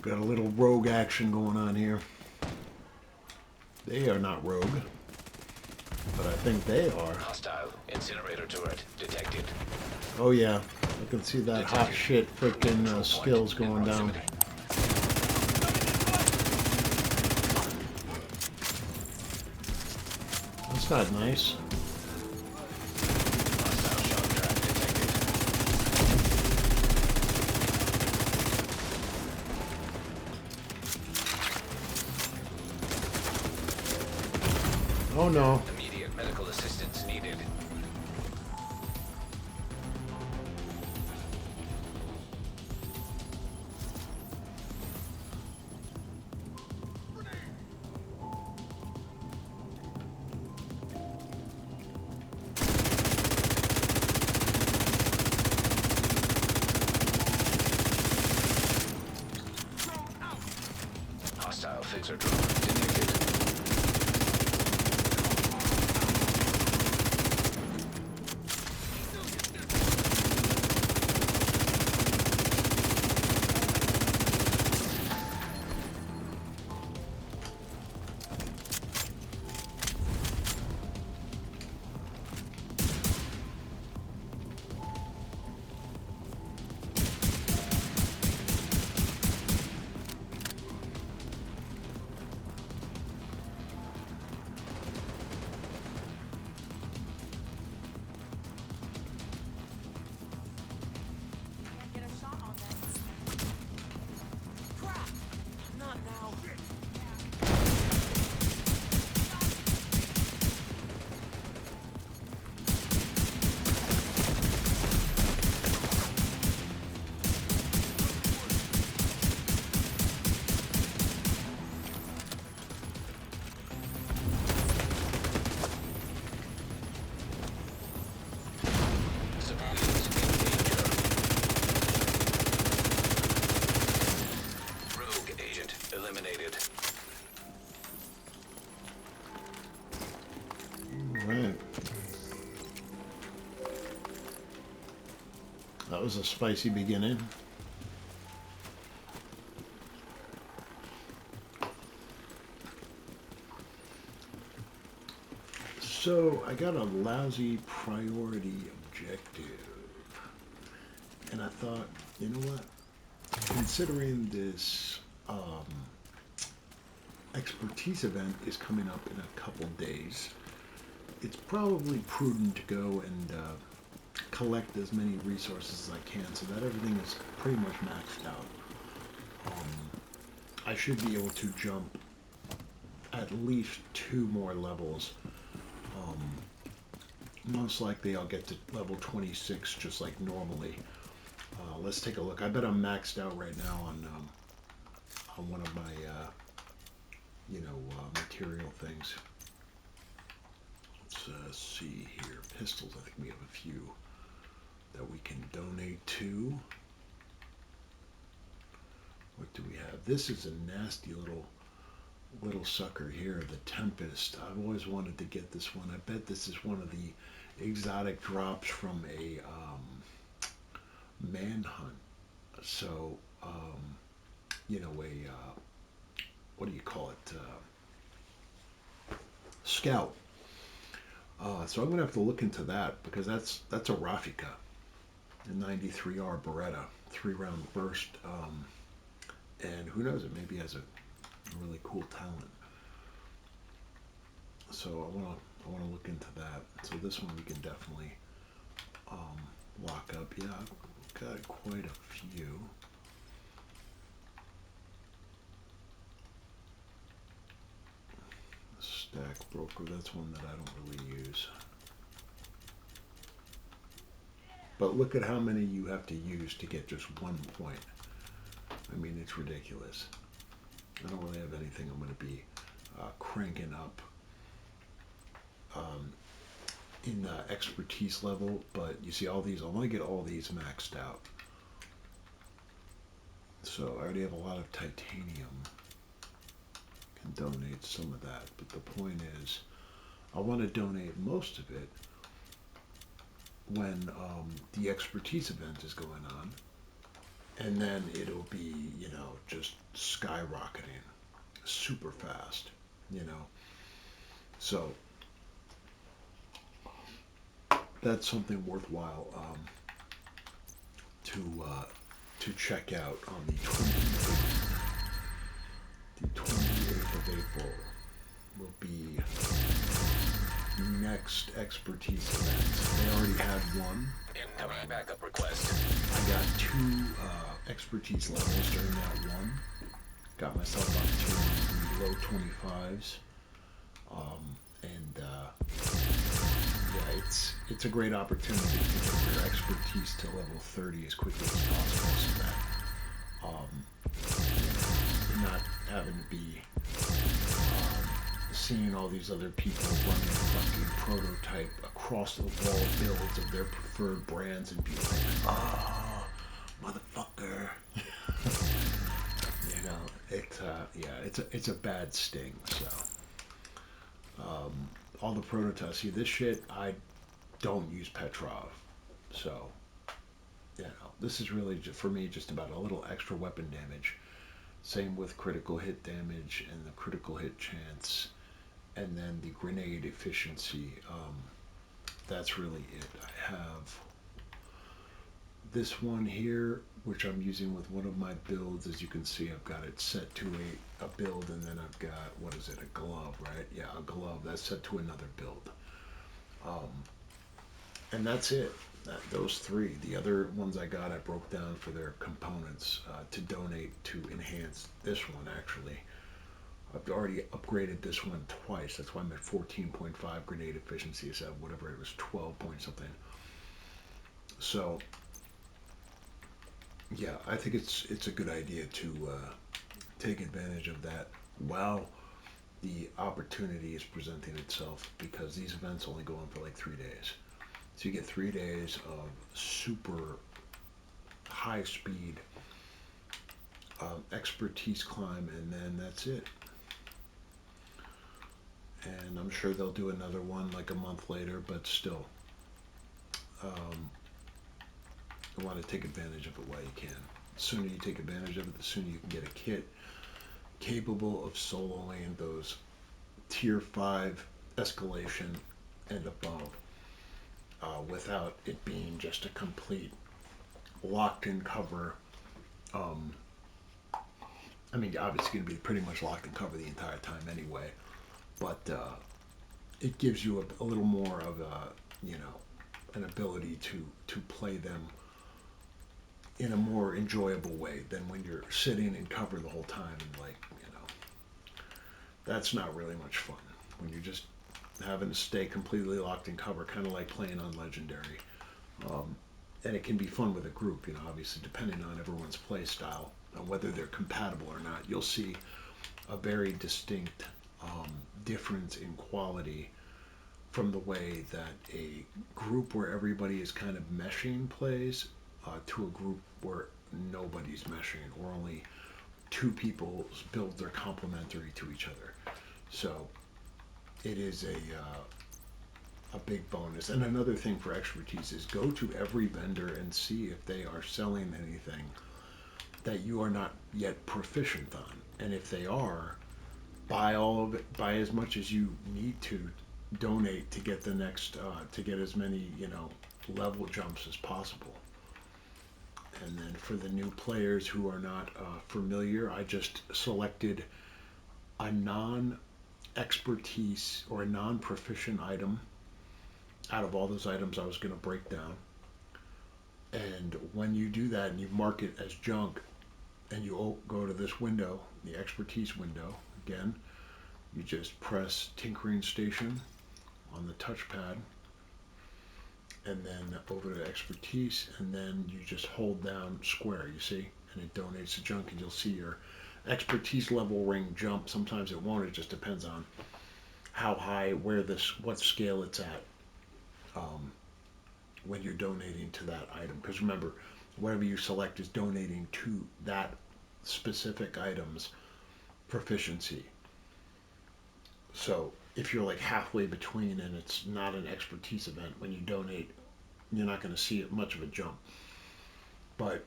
Got a little rogue action going on here. They are not rogue, but I think they are. Hostile incinerator turret detected. Oh yeah, I can see that hot shit freaking skills going down. That's not nice. Hostile shock trap detected. Oh no. Immediate medical assistance needed. Hostile fixer drone detected. Get a shot on them. Crap! Not now. Civilians in danger. Rogue agent eliminated. Right. That was a spicy beginning. So I got a lousy priority objective. And I thought, you know what? Considering this expertise event is coming up in a couple days, it's probably prudent to go and collect as many resources as I can so that everything is pretty much maxed out. I should be able to jump at least 2 more levels. Most likely I'll get to level 26 just like normally. Let's take a look. I bet I'm maxed out right now on one of my material things. Let's see here. Pistols, I think we have a few that we can donate to. What do we have? This is a nasty little sucker here, the Tempest. I've always wanted to get this one. I bet this is one of the exotic drops from a manhunt. So, what do you call it? Scout. So I'm gonna have to look into that because that's a Rafika, a 93R Beretta, 3-round burst, and who knows? It maybe has a really cool talent. So I wanna look into that. So this one we can definitely lock up. Yeah, I've got quite a few. Stack Broker, that's one that I don't really use. But look at how many you have to use to get just 1 point. I mean, it's ridiculous. I don't really have anything I'm going to be cranking up in the expertise level, but you see all these, I want to get all these maxed out. So I already have a lot of titanium. Can donate some of that, but the point is, I want to donate most of it when the expertise event is going on, and then it'll be, just skyrocketing super fast, you know. So that's something worthwhile to check out on the 28th. The 28th of April will be the next expertise event. They already had one. Incoming backup request. I got two expertise levels during that one. Got myself up to the low 25s. And yeah, it's a great opportunity to get your expertise to level 30 as quickly as possible, so that you're not having to be seeing all these other people running fucking prototype across the wall builds of their preferred brands and be like, oh, motherfucker. It's a bad sting. So all the prototypes. See, this shit, I don't use Petrov, so this is really for me just about a little extra weapon damage. Same with critical hit damage and the critical hit chance, and then the grenade efficiency. That's really it. I have this one here, which I'm using with one of my builds. As you can see, I've got it set to a build, and then I've got, what is it, a glove, right? Yeah, a glove. That's set to another build. And that's it. Those three. The other ones I got, I broke down for their components to donate to enhance this one, actually. I've already upgraded this one twice. That's why I'm at 14.5 grenade efficiency instead of whatever it was, 12 point something. So yeah, I think it's a good idea to take advantage of that while the opportunity is presenting itself, because these events only go on for like 3 days. So you get 3 days of super high speed expertise climb, and then that's it. And I'm sure they'll do another one like a month later, but still, you want to take advantage of it while you can. The sooner you take advantage of it, the sooner you can get a kit capable of soloing those tier 5 escalation and above, without it being just a complete locked in cover. I mean, obviously going to be pretty much locked in cover the entire time anyway, but it gives you a little more of an ability to play them in a more enjoyable way than when you're sitting in cover the whole time, and that's not really much fun when you're just having to stay completely locked in cover, kind of like playing on legendary. And it can be fun with a group, obviously depending on everyone's play style and whether they're compatible or not. You'll see a very distinct difference in quality from the way that a group where everybody is kind of meshing plays to a group where nobody's meshing, or only two people's builds are complementary to each other. So it is a big bonus. And another thing for expertise is go to every vendor and see if they are selling anything that you are not yet proficient on. And if they are, buy all of it, buy as much as you need to donate to get the next, to get as many, level jumps as possible. And then for the new players who are not familiar, I just selected a non-expertise or a non-proficient item out of all those items I was going to break down. And when you do that and you mark it as junk, and you go to this window, the expertise window, again, you just press Tinkering Station on the touchpad, and then over to expertise, and then you just hold down square, you see, and it donates to junk, and you'll see your expertise level ring jump. Sometimes it won't, it just depends on how high, what scale it's at when you're donating to that item. Because remember, whatever you select is donating to that specific item's proficiency. So if you're like halfway between and it's not an expertise event, when you donate, you're not going to see much of a jump. But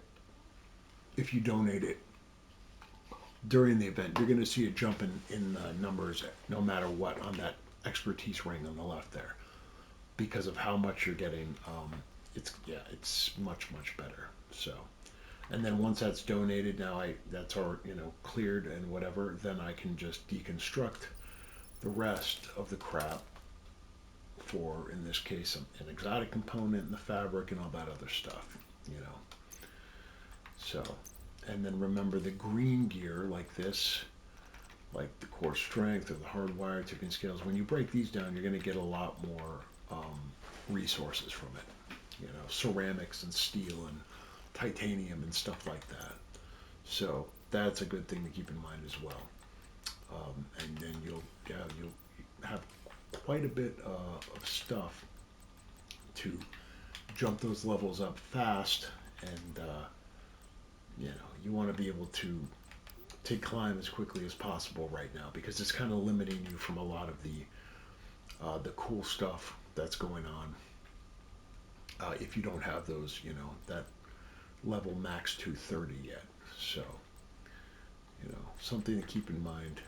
if you donate it during the event, you're going to see a jump in numbers no matter what on that expertise ring on the left there because of how much you're getting. It's much better. So, and then once that's donated, that's all cleared and whatever. Then I can just deconstruct the rest of the crap for, in this case, an exotic component and the fabric and all that other stuff. So, and then remember the green gear like this, like the core strength or the hardwire tipping scales. When you break these down, you're going to get a lot more resources from it. Ceramics and steel and titanium and stuff like that. So that's a good thing to keep in mind as well. And then you'll have quite a bit of stuff to jump those levels up fast, and you want to be able to climb as quickly as possible right now because it's kind of limiting you from a lot of the cool stuff that's going on. If you don't have those, that level max 230 yet. So, something to keep in mind.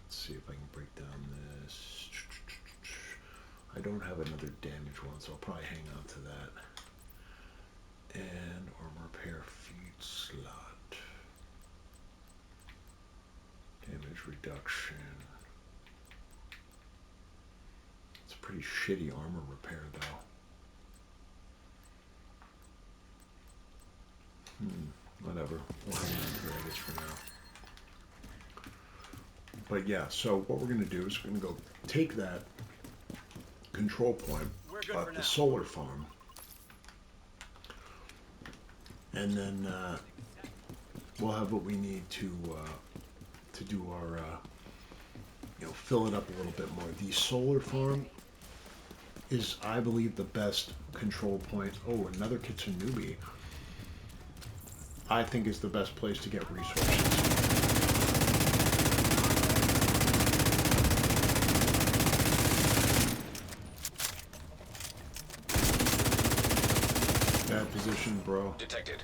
Let's see if I can break down this. I don't have another damage one, so I'll probably hang on to that. And armor repair feed slot. Damage reduction. It's a pretty shitty armor repair, though. Whatever. We'll hang on to that, I guess, for now. But yeah, so what we're going to do is we're going to go take that control point at the solar farm, and then we'll have what we need to do our fill it up a little bit more. The solar farm is, I believe, the best control point. Oh, another Kitsunubi. I think is the best place to get resources. Bad position, bro. Detected.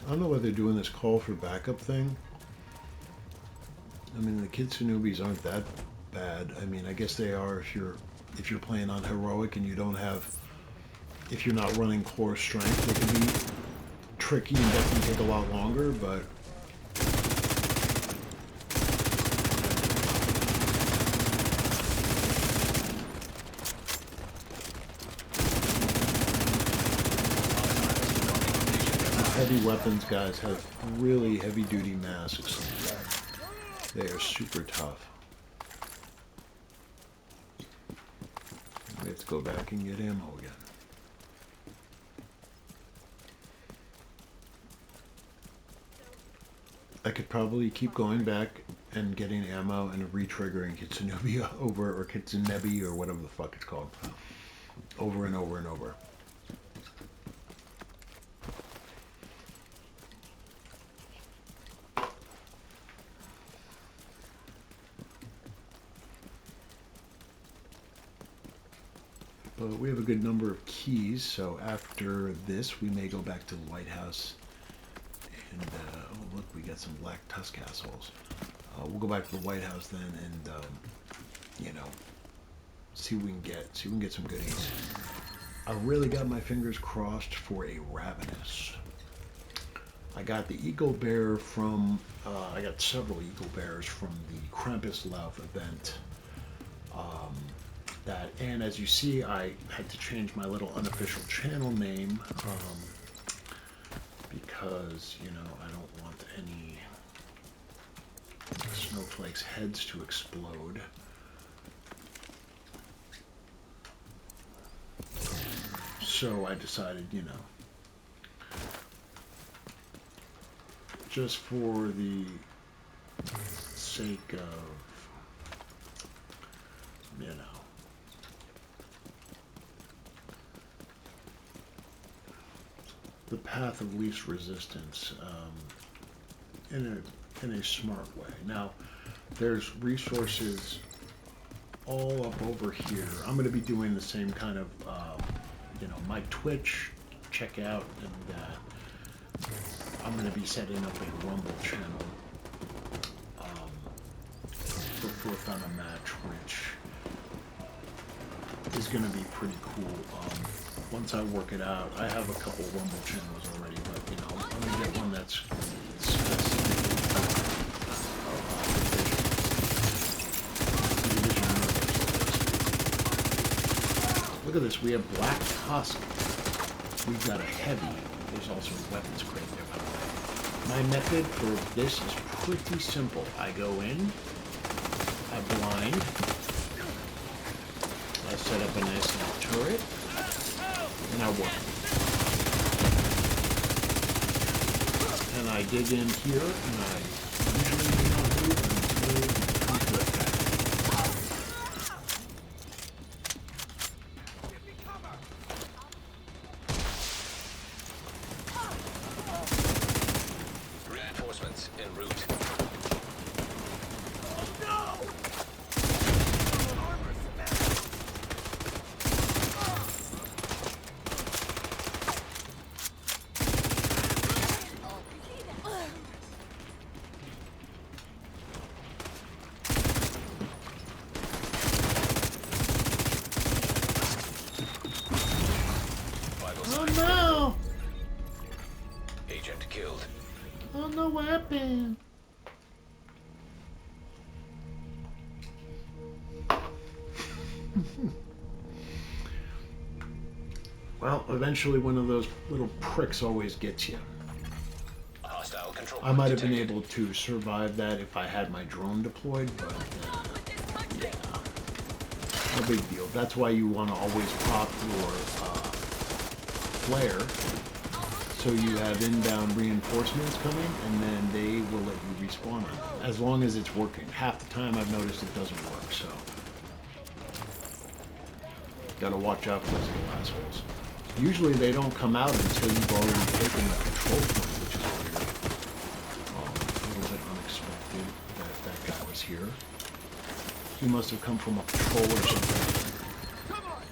I don't know why they're doing this call for backup thing. I mean, the Kitsunubis aren't that bad. I mean, I guess they are if you're playing on heroic and you don't have, if you're not running core strength, they can be tricky and definitely take a lot longer, but heavy weapons guys have really heavy duty masks. They are super tough. Let's go back and get ammo again. I could probably keep going back and getting ammo and re-triggering Kitsunubi over, or Kitsunebi, or whatever the fuck it's called, over and over and over. But we have a good number of keys, so after this we may go back to the lighthouse. And oh look, we got some black tusk assholes. We'll go back to the White House then, and see what we can get some goodies. I really got my fingers crossed for a Ravenous. I got the Eagle Bear from. I got several Eagle Bears from the Krampus Love event. And as you see, I had to change my little unofficial channel name because I don't want any snowflakes' heads to explode. So I decided, just for the sake of, you know, the path of least resistance in a smart way. Now, there's resources all up over here. I'm going to be doing the same kind of, you know, my Twitch, check out, and I'm going to be setting up a Rumble channel for Fourth on a Match, which is going to be pretty cool. Once I work it out, I have a couple Rumble channels already, but, you know, I'm going to get one that's specifically Look at this, we have Black Tusk. We've got a heavy. There's also a weapons crate there, by the way. My method for this is pretty simple. I go in, I blind, I set up a nice little turret, and I work. And I dig in here, and I usually do not move until it comes to attack. Reinforcements en route. Oh no! Agent killed. Oh no, what happened? Well, eventually one of those little pricks always gets you. Hostile control. I might have been detected. able to survive that if I had my drone deployed, but yeah, no big deal. That's why you want to always pop your flare, so you have inbound reinforcements coming, and then they will let you respawn on it, as long as it's working. Half the time I've noticed it doesn't work, so gotta watch out for those little assholes. Usually they don't come out until you've already taken the control point, which is weird. A little bit unexpected that that guy was here. He must have come from a patrol or something. Come on!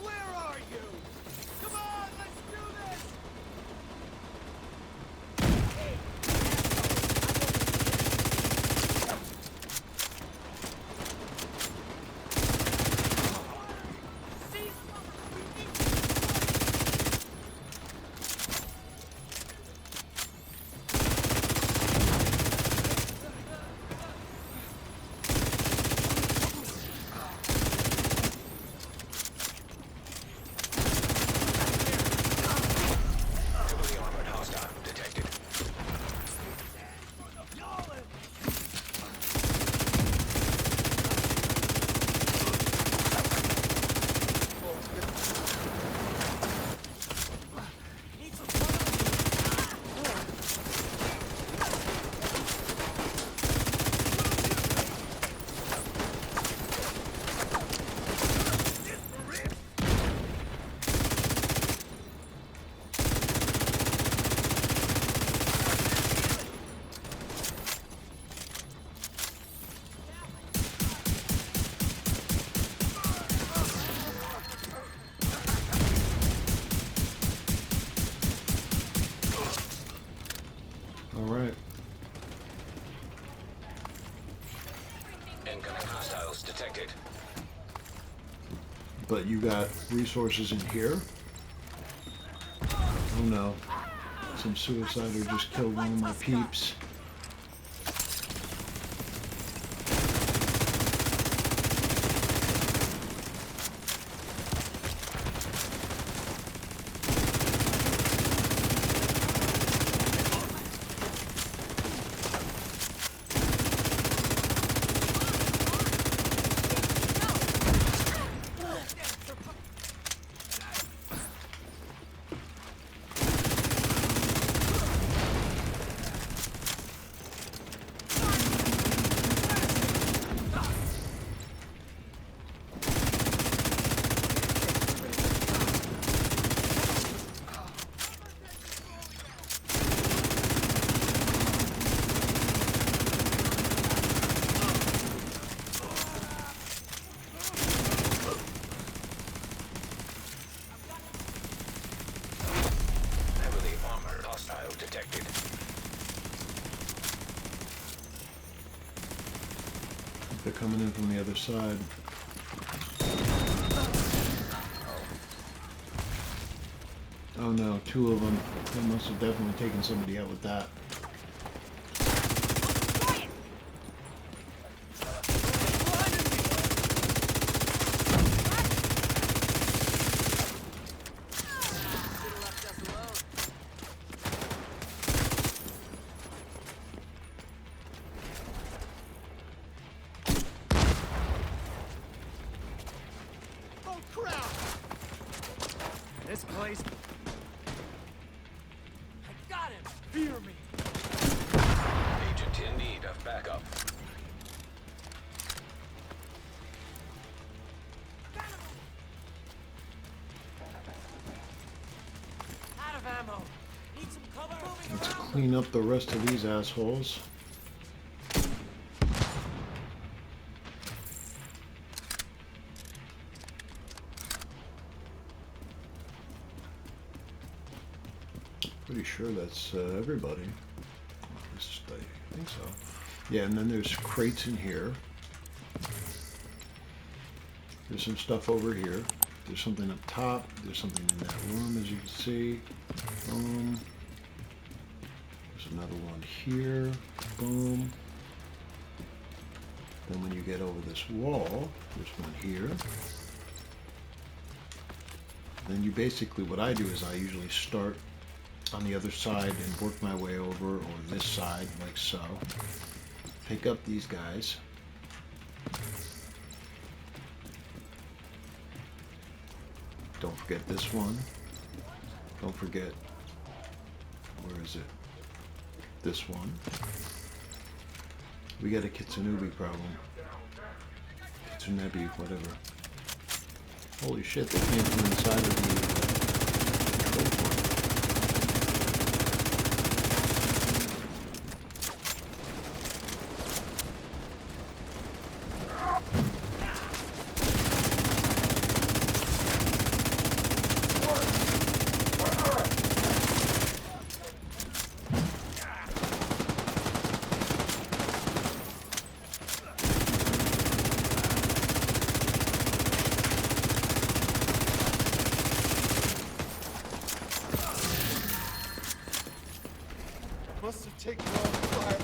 Where are you? Come on, let's do this! Heavily armored hostile detected. All right. Incoming hostiles detected. But you got resources in here. Oh no. Some suicider just killed one of my peeps. coming in from the other side. Oh no, two of them. They must have definitely taken somebody out with that. Oh crap! This place. I got him. Fear me. Agent in need of backup. Out of ammo. Need some cover. Moving Let's around. clean up the rest of these assholes. Pretty sure that's everybody. At least I think so. Yeah, and then there's crates in here. There's some stuff over here. There's something up top. There's something in that room, as you can see. Boom. There's another one here. Boom. Then when you get over this wall, there's one here. Then you basically, what I do is I usually start on the other side and work my way over, or this side, like so. Pick up these guys. Don't forget this one. Don't forget, where is it? This one. We got a Kitsunebi problem. Kitsunebi, whatever. Holy shit, they came from inside of the control point. Must have taken all the fire.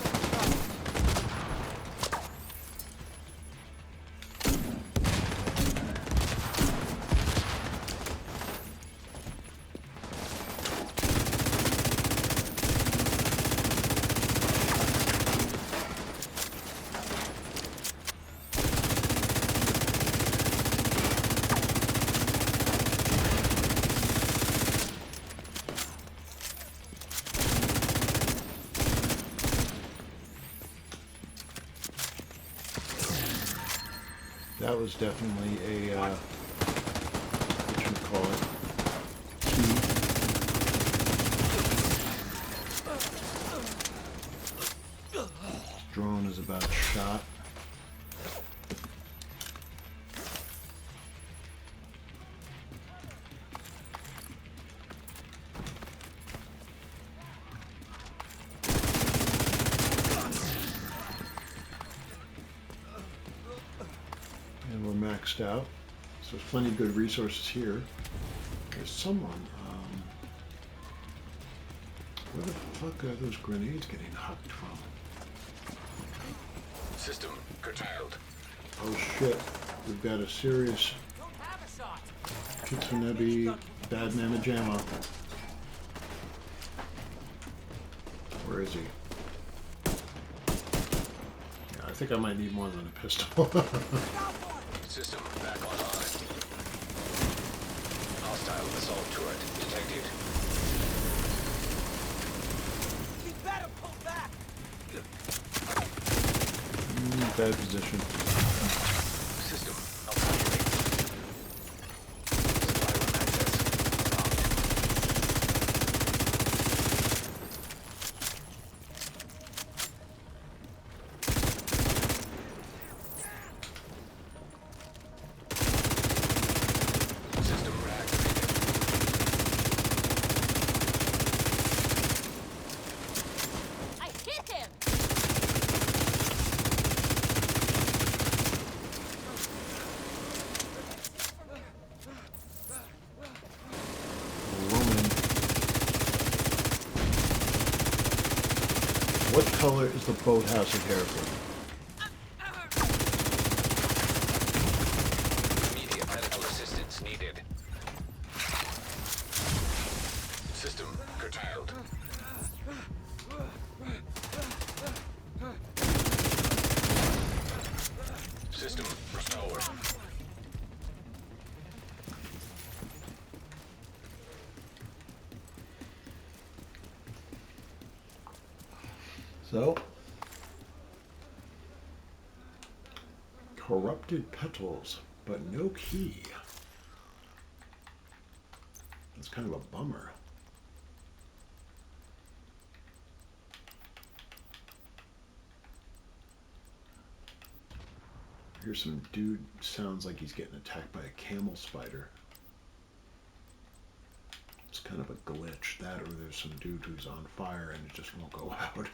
That was definitely a, what you call it, key. Drone is about shot. And we're maxed out. So there's plenty of good resources here. There's someone, where the fuck are those grenades getting hucked from? System curtailed. Oh shit, we've got a serious Don't have a shot. Kitsunebi bad mamma jamma. Where is he? Yeah, I think I might need more than a pistol. System back online. Hostile assault turret detected. We better pull back. Bad position. System malfunctioning. Supply room access blocked. System reactivated. I hit him! What color is the boathouse in Hereford? Immediate medical assistance needed. System curtailed. System restored. So, corrupted petals, but no key. That's kind of a bummer. Here's some dude, sounds like he's getting attacked by a camel spider. It's kind of a glitch, that, or there's some dude who's on fire and it just won't go out.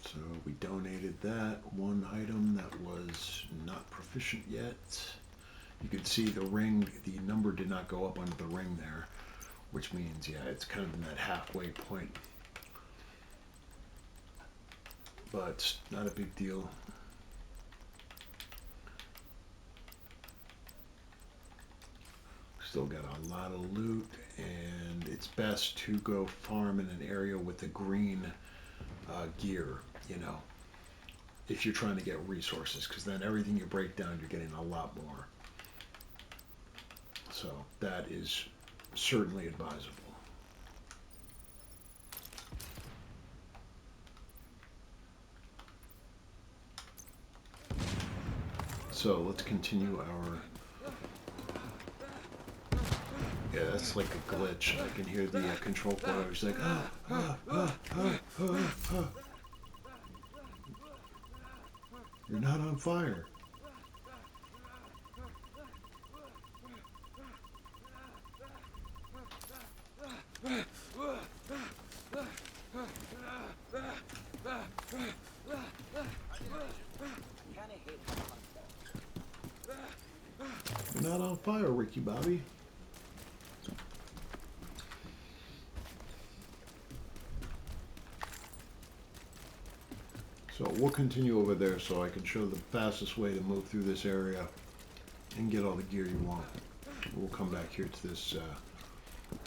So we donated that one item that was not proficient yet. You can see the ring, the number did not go up under the ring there, which means, yeah, it's kind of in that halfway point. But not a big deal. Still got a lot of loot, and it's best to go farm in an area with the green gear, you know, if you're trying to get resources, because then everything you break down, you're getting a lot more. So that is certainly advisable. So let's continue our... Yeah, that's like a glitch. I can hear the control player. He's like, ah, ah, ah, ah, ah, ah. You're not on fire. You're not on fire, Ricky Bobby. So we'll continue over there so I can show the fastest way to move through this area and get all the gear you want. We'll come back here to this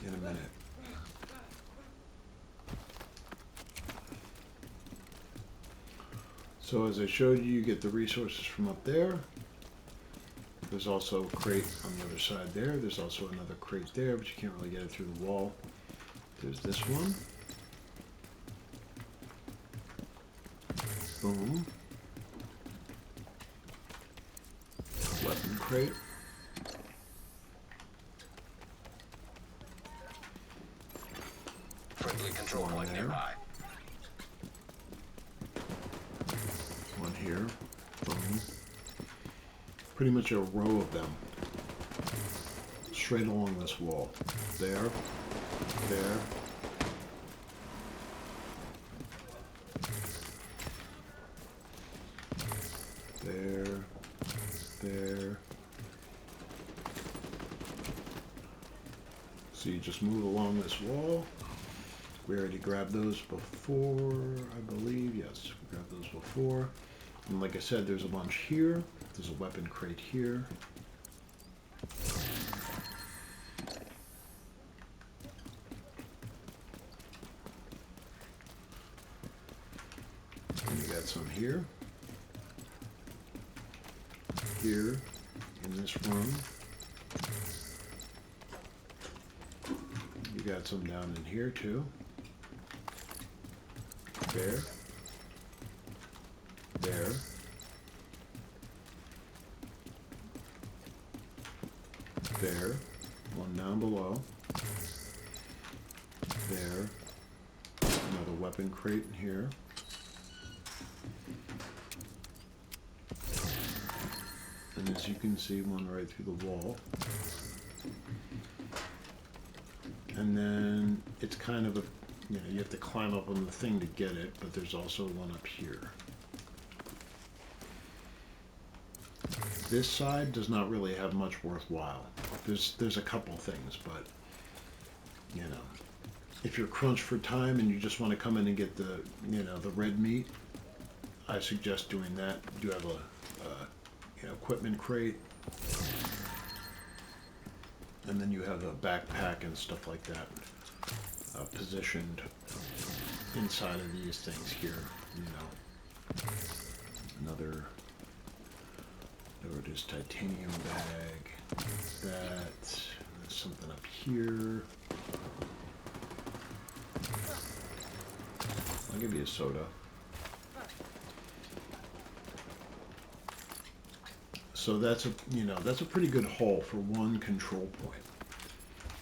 in a minute. So as I showed you, you get the resources from up there. There's also a crate on the other side there. There's also another crate there, but you can't really get it through the wall. There's this one. Boom. Weapon crate. Friendly control point nearby. One here. Boom. Pretty much a row of them. Straight along this wall. There. There. There. There. So you just move along this wall. We already grabbed those before, I believe. Yes, we grabbed those before. And like I said, there's a bunch here. There's a weapon crate here. And you got some here. Here, in this room. You got some down in here too. There. There. There. One down below. There. Another weapon crate in here. And as you can see, one right through the wall. And then it's kind of a, you know, you have to climb up on the thing to get it, but there's also one up here. This side does not really have much worthwhile. There's a couple things, but you know, if you're crunched for time and you just want to come in and get the the red meat, I suggest doing that. You have a equipment crate, and then you have a backpack and stuff like that positioned inside of these things here. Another. There it is, titanium bag. That. There's something up here. I'll give you a soda. So that's a pretty good haul for one control point.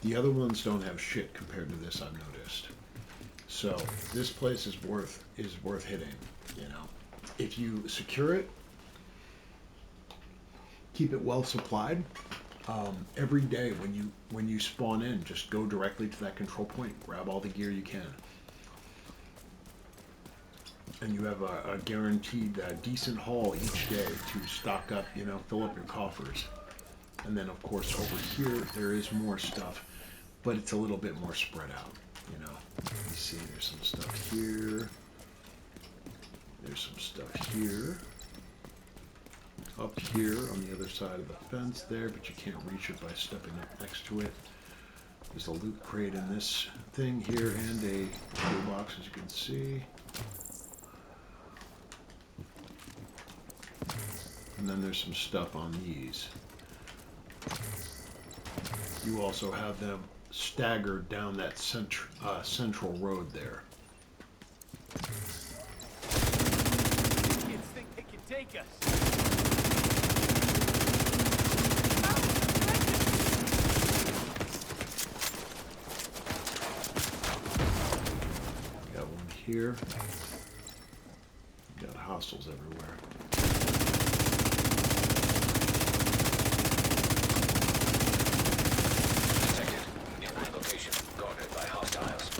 The other ones don't have shit compared to this, I've noticed. So this place is worth hitting. If you secure it, keep it well supplied. Every day when you spawn in, just go directly to that control point, grab all the gear you can, and you have a guaranteed decent haul each day to stock up, fill up your coffers. And then of course over here there is more stuff, but it's a little bit more spread out. Let me see, there's some stuff here. There's some stuff here. Up here on the other side of the fence there, but you can't reach it by stepping up next to it. There's a loot crate in this thing here and a toolbox, as you can see. And then there's some stuff on these. You also have them staggered down that central road there. Kids think they can take us. Got one here. Got hostiles everywhere. Detected. Nearby location. Guarded by hostiles.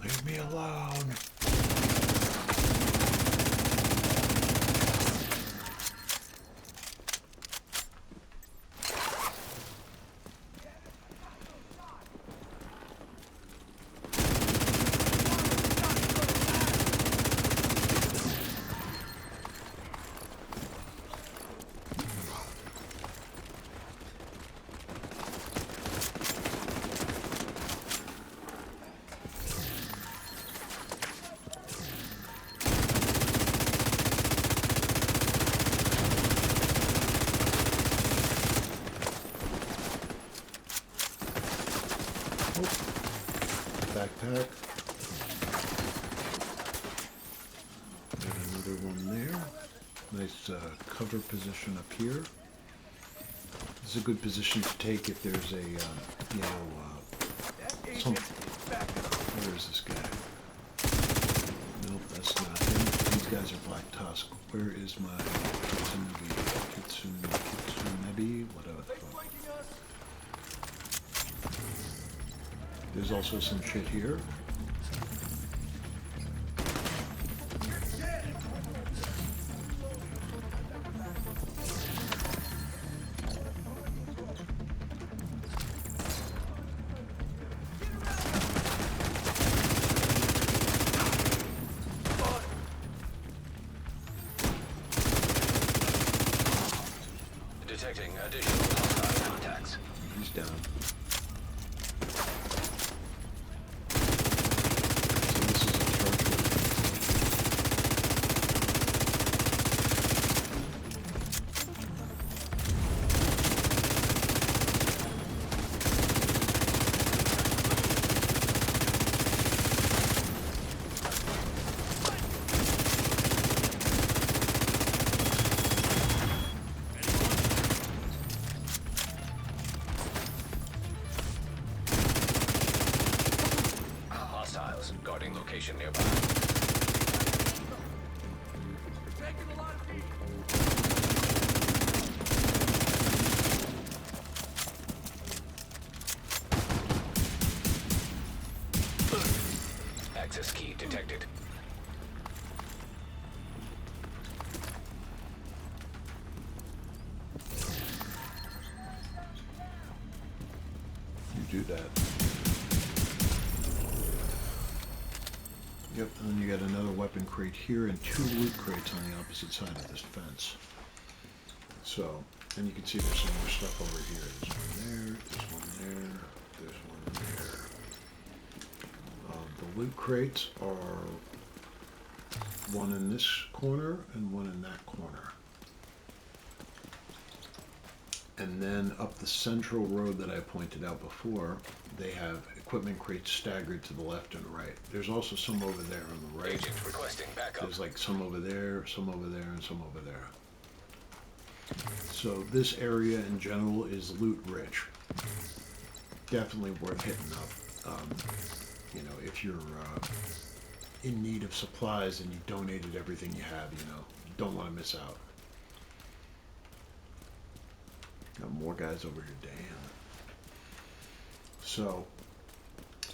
Leave me alone. Backpack. Got another one there. Nice cover position up here. This is a good position to take if there's a, where is this guy? Nope, that's not him. These guys are Black Tusk. Where is my Kitsunebi? Whatever the fuck. There's also some shit here. Detecting additional hostile contacts. He's down. Hostiles guarding location nearby. Take detected. You do that. Yep, and then you got another weapon crate here and 2 loot crates on the opposite side of this fence. So, and you can see there's some more stuff over here. There's one there, there's one there. The loot crates are one in this corner and one in that corner. And then up the central road that I pointed out before, they have equipment crates staggered to the left and right. There's also some over there on the right. Agent requesting backup. There's like some over there, and some over there. So this area in general is loot rich. Definitely worth hitting up. You know, if you're in need of supplies and you donated everything you have, you know, don't want to miss out. Got more guys over here, damn. So,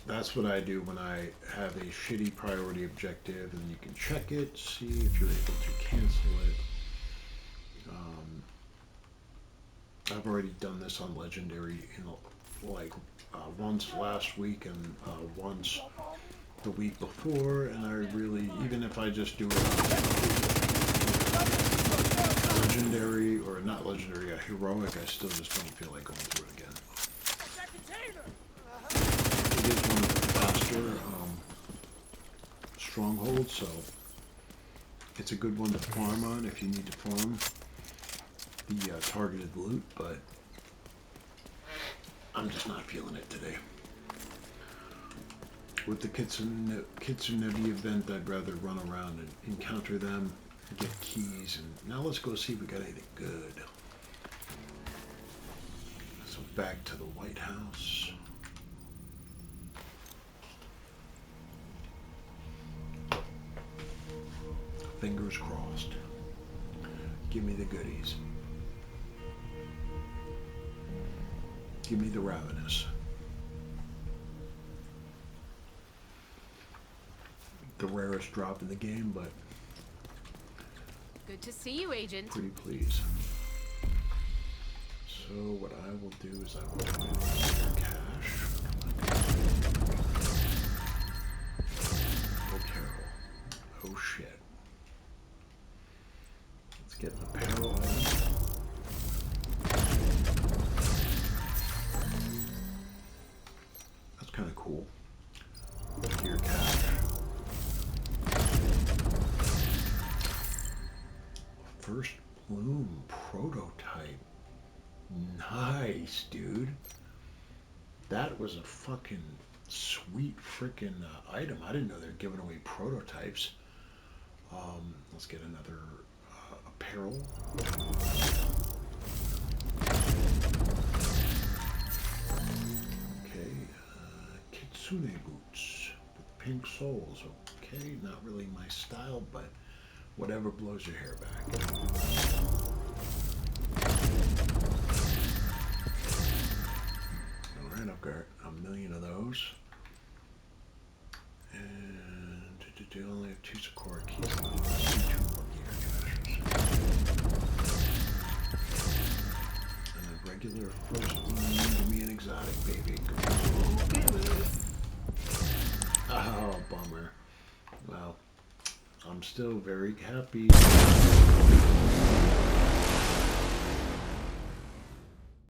that's what I do when I have a shitty priority objective, and you can check it, see if you're able to cancel it. I've already done this on Legendary, you know, like once last week and once the week before, and I really, even if I just do it on Legendary, or not Legendary, Heroic, I still just don't feel like going through it again. It is one of the faster strongholds, so it's a good one to farm on if you need to farm the targeted loot, but I'm just not feeling it today. With the Kitsunebi event, I'd rather run around and encounter them, get keys, and now let's go see if we got anything good. So back to the White House. Fingers crossed. Give me the goodies. Give me the ravenous. The rarest drop in the game, but Good to see you, Agent. pretty pleased. So what I will do is I will clear cache. Oh, Carol. Oh, shit. Let's get an apparel item. That's kind of cool. Clear cache. First Bloom prototype. Nice, dude. That was a fucking sweet freaking item. I didn't know they were giving away prototypes. Let's get another apparel. Okay, Kitsune boots with pink soles. Okay, not really my style, but whatever blows your hair back. Alright, I've got a million of those. And I only have 2 Sakura keys left. Let's do 2 more gear caches. And a regular first one. Give me an exotic, baby. Oh, bummer. Well, I'm still very happy.